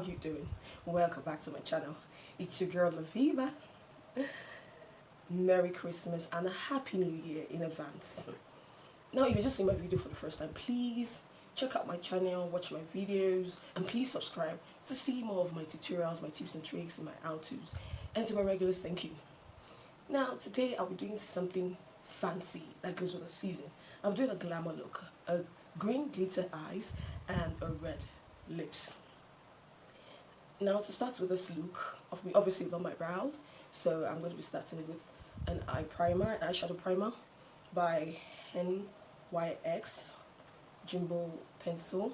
you doing? Welcome back to my channel. It's your girl Viola. Merry Christmas and a Happy New Year in advance. Now, if you're just seeing my video for the first time, please check out my channel, watch my videos, and please subscribe to see more of my tutorials, my tips and tricks, and my how-tos. And to my regulars, thank you. Now, today I'll be doing something fancy that goes with the season. I'm doing a glamour look, a green glitter eyes and a red lips. Now, to start with this look, I've obviously done my brows, so I'm going to be starting with an eye primer, an eyeshadow primer by NYX Jumbo Pencil.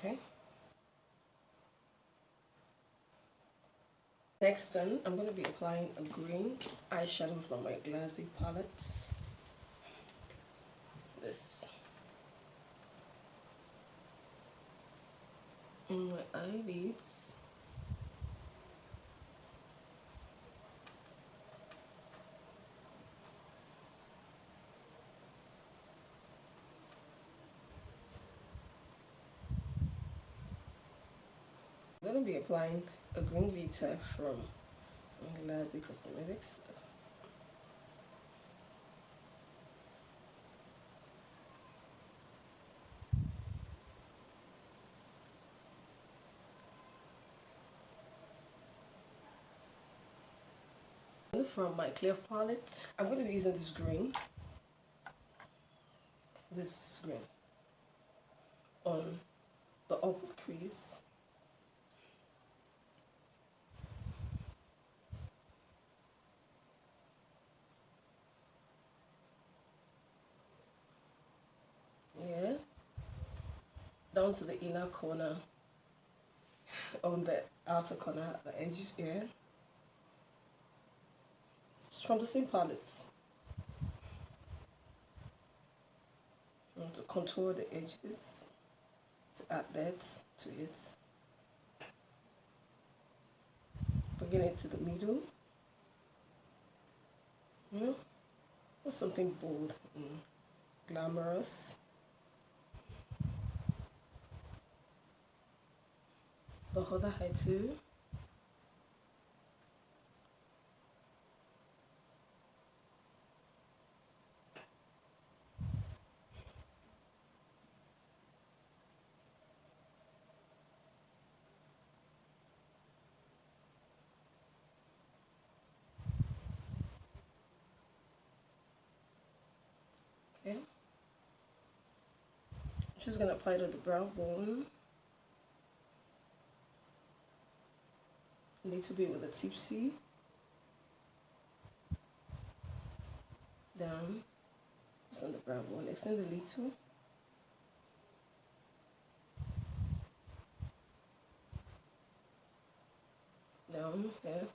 Okay. Next then, I'm going to be applying a green eyeshadow from my Glams palette. This. On my eyelids. I'm going to be applying a green glitter from Glams Cosmetics. From my clear palette, I'm going to be using this green on the upper crease. Yeah, down to the inner corner, on the outer corner, the edges here. It's from the same palettes. And to contour the edges, to add that to it. Bringing it to the middle. Yeah, that's something bold and glamorous. The other eye too. Okay. I'm just gonna apply to the brow bone. A little bit with a tipsy. Down. Just on the brow bone. Extend a little. Down here.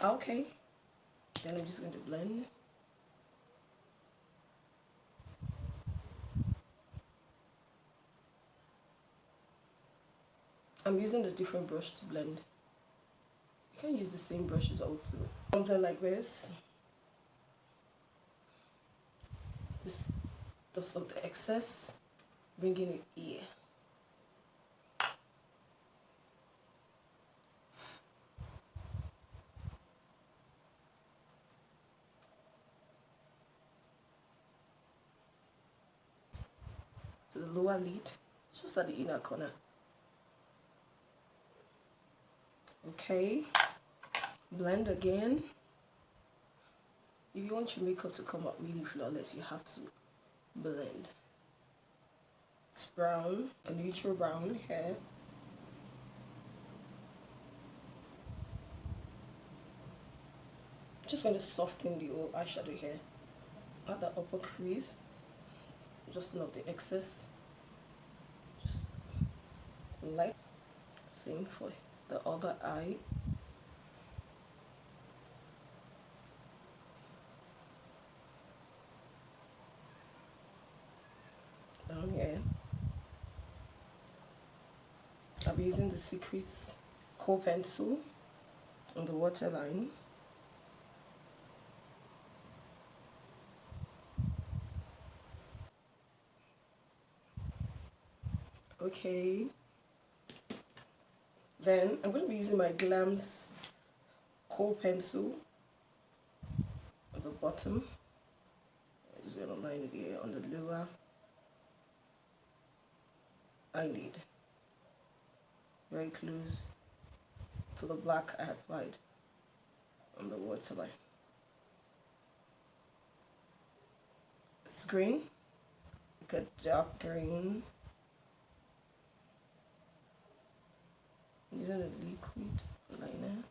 Okay. Then I'm just going to blend. I'm using a different brush to blend. You can use the same brushes also. Something like this. Just dust off the excess, bringing it here. To the lower lid, just at the inner corner. Okay, blend again. If you want your makeup to come out really flawless, you have to blend. It's brown, a neutral brown here. Just going to soften the whole eyeshadow here at the upper crease, just not the excess. Just like same for the other eye. be using the Secrets Kohl pencil on the waterline. Okay. Then I'm going to be using my Glams Kohl pencil at the bottom. I'm just going to line it here on the lower eyelid, very close to the black I applied on the waterline. It's green, like a dark green. Using a liquid liner.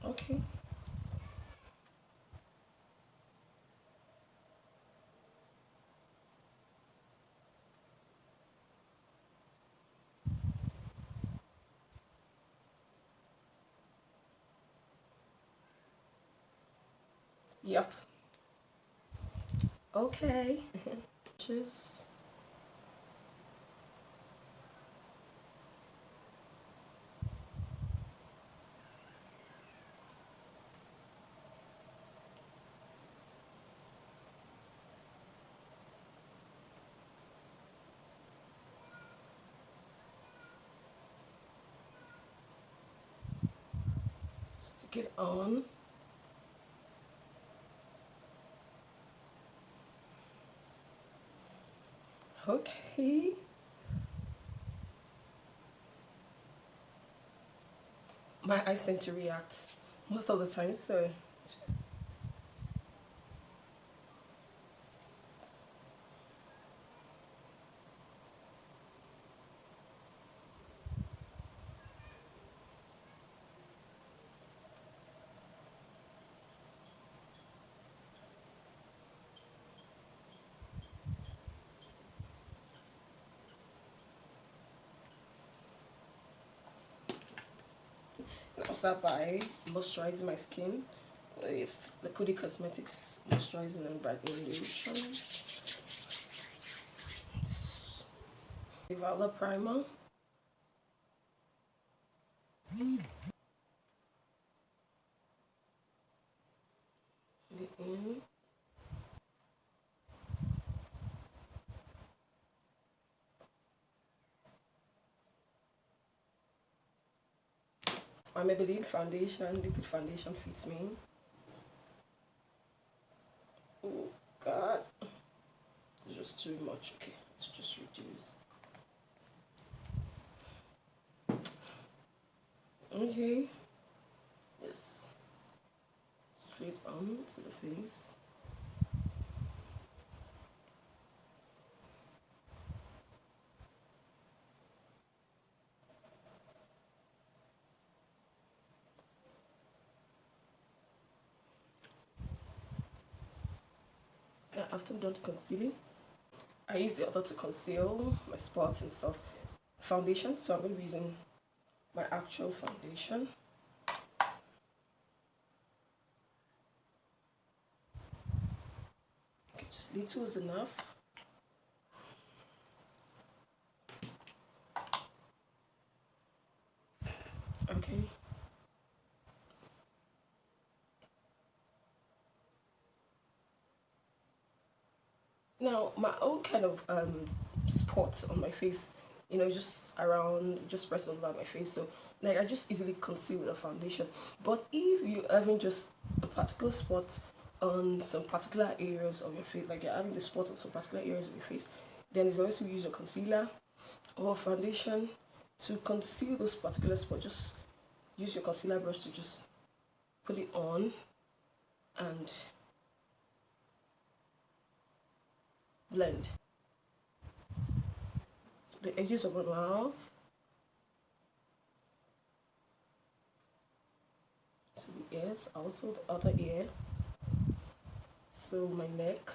Okay. Yep. Okay. Just stick it on. Okay. My eyes tend to react most of the time, so I'll start by moisturizing my skin with the Cody Cosmetics Moisturizing and Brightening Lotion. Viola primer. Get in. My Maybelline foundation, liquid foundation fits me. Oh God, it's just too much. Okay, let's just reduce. Okay, yes, straight on to the face. Now, after I'm done concealing, I use the other to conceal my spots and stuff. Foundation, so I'm going to be using my actual foundation. Okay, just little is enough. Okay. Now, my own kind of spots on my face, you know, just around, just press all over my face. So, like, I just easily conceal with a foundation. But if you having just a particular spot on some particular areas of your face, like you're having the spot on some particular areas of your face, then it's always to use your concealer or foundation to conceal those particular spots. Just use your concealer brush to just put it on and blend. So the edges of my mouth to the ears, also the other ear, So my neck.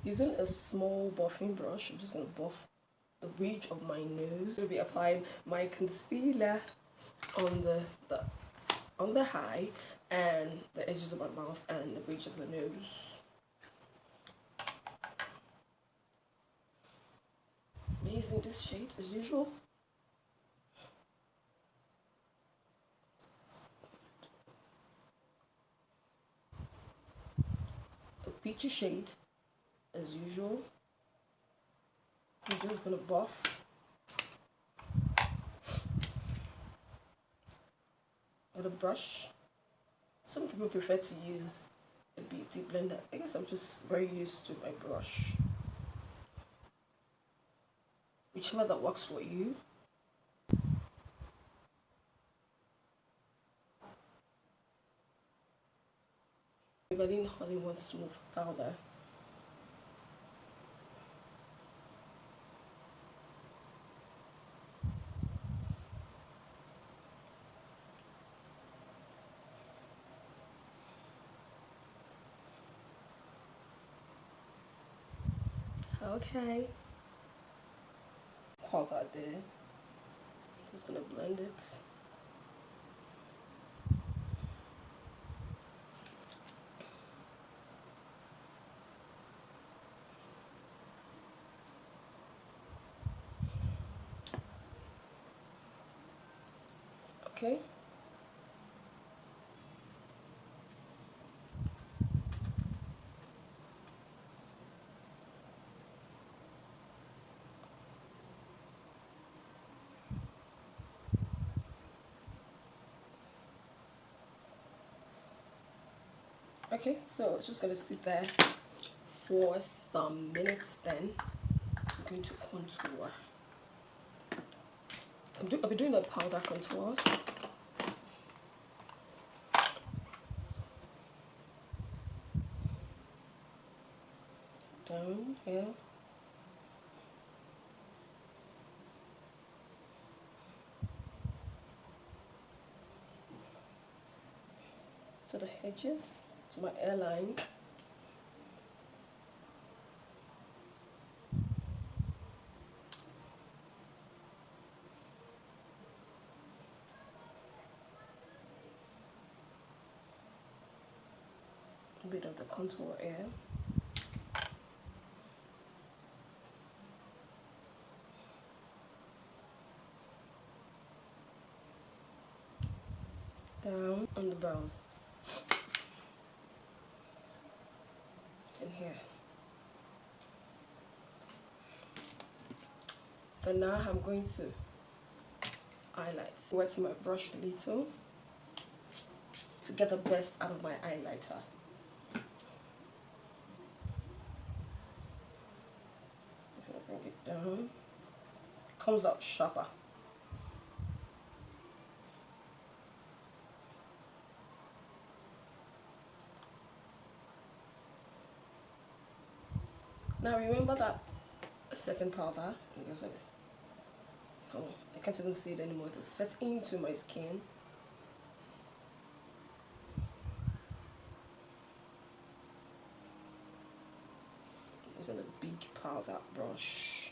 Using a small buffing brush, I'm just gonna buff the bridge of my nose. I'm gonna be applying my concealer on the high and the edges of my mouth and the bridge of the nose. I'm using this shade as usual. A peachy shade as usual. I'm just gonna buff with a brush. Some people prefer to use a beauty blender. I guess I'm just very used to my brush. Whichever that works for you. Maybelline Hollywood Smooth Powder. Okay. Pour that there. Just gonna blend it. Okay. Okay, so it's just gonna sit there for some minutes. Then I'm going to contour. I'll be doing a powder contour. Down here. To the edges, to my hairline. A bit of the contour here. Down on the brows. In here. And now I'm going to highlight. Wet my brush a little to get the best out of my highlighter. I'm gonna bring it down. It comes out sharper. Now remember that setting powder. Oh, I can't even see it anymore. To set into my skin. Using a big powder brush.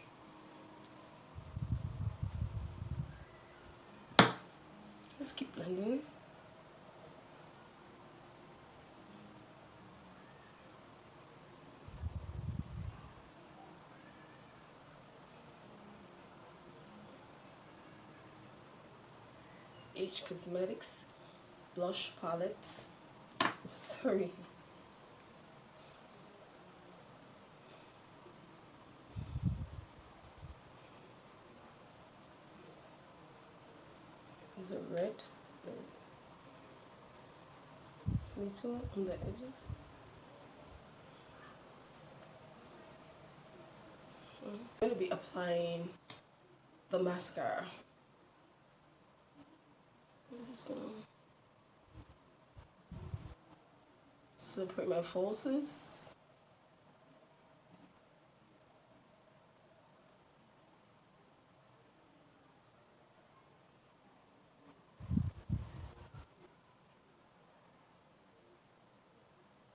Just keep blending. H Cosmetics blush palette. Sorry. Is it red? Little on the edges. I'm going to be applying the mascara. I'm just gonna separate my falsies.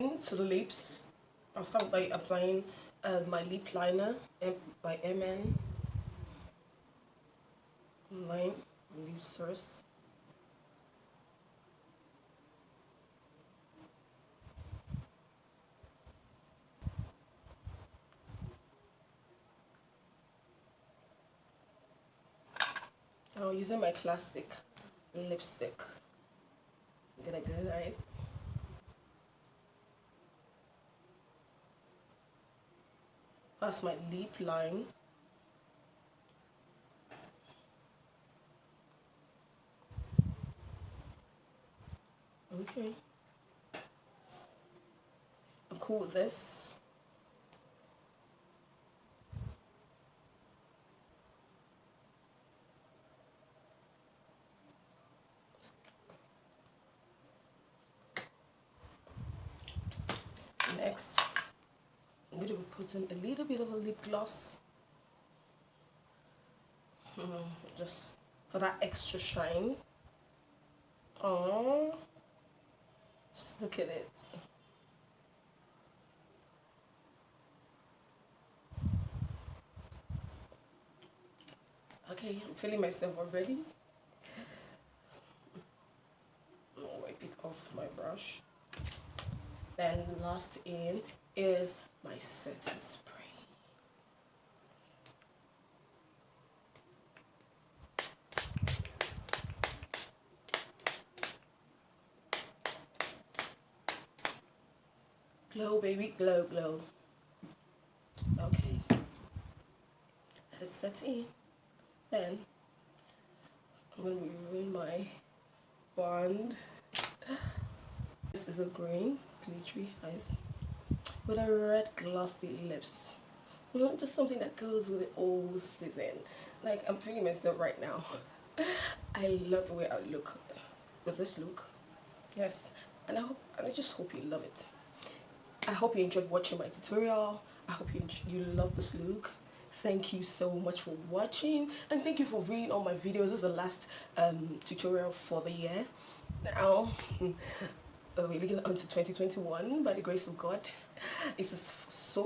To the lips, I'll start by applying my lip liner by MN. Line lips first. I'm using my classic lipstick. I'm gonna go right. That's my lip line. Okay. I'm cool with this. Next, I'm going to be putting a little bit of a lip gloss. Just for that extra shine. Oh, just look at it. Okay, I'm feeling myself already. I'll wipe it off my brush. Then last in is my setting spray. Glow, baby, glow, glow. Okay, let it set in. Then I'm going to be removing my bond. This is a green glittery eyes with a red glossy lips. You know, just something that goes with the all season. Like, I'm feeling myself right now. I love the way I look with this look. Yes, and I just hope you love it. I hope you enjoyed watching my tutorial. I hope you love this look. Thank you so much for watching, and thank you for viewing all my videos. This is the last tutorial for the year. Now we're looking onto 2021 by the grace of God. It's just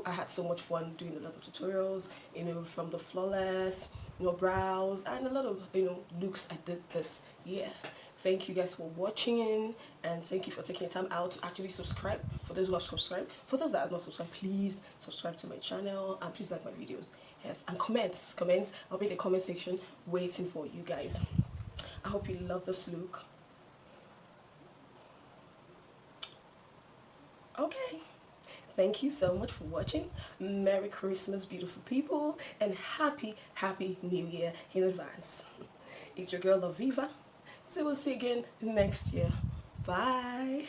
I had so much fun doing a lot of tutorials, you know, from the flawless, you know, brows, and a lot of, you know, looks I did this year. Thank you guys for watching, and thank you for taking time out to actually subscribe. For those who have subscribed, for those that have not subscribed, please subscribe to my channel, and please like my videos. Yes, and comments. I'll be in the comment section waiting for you guys. I hope you love this look. Okay, thank you so much for watching. Merry Christmas, beautiful people, and happy New Year in advance. It's your girl Aviva. So we'll see you again next year. Bye.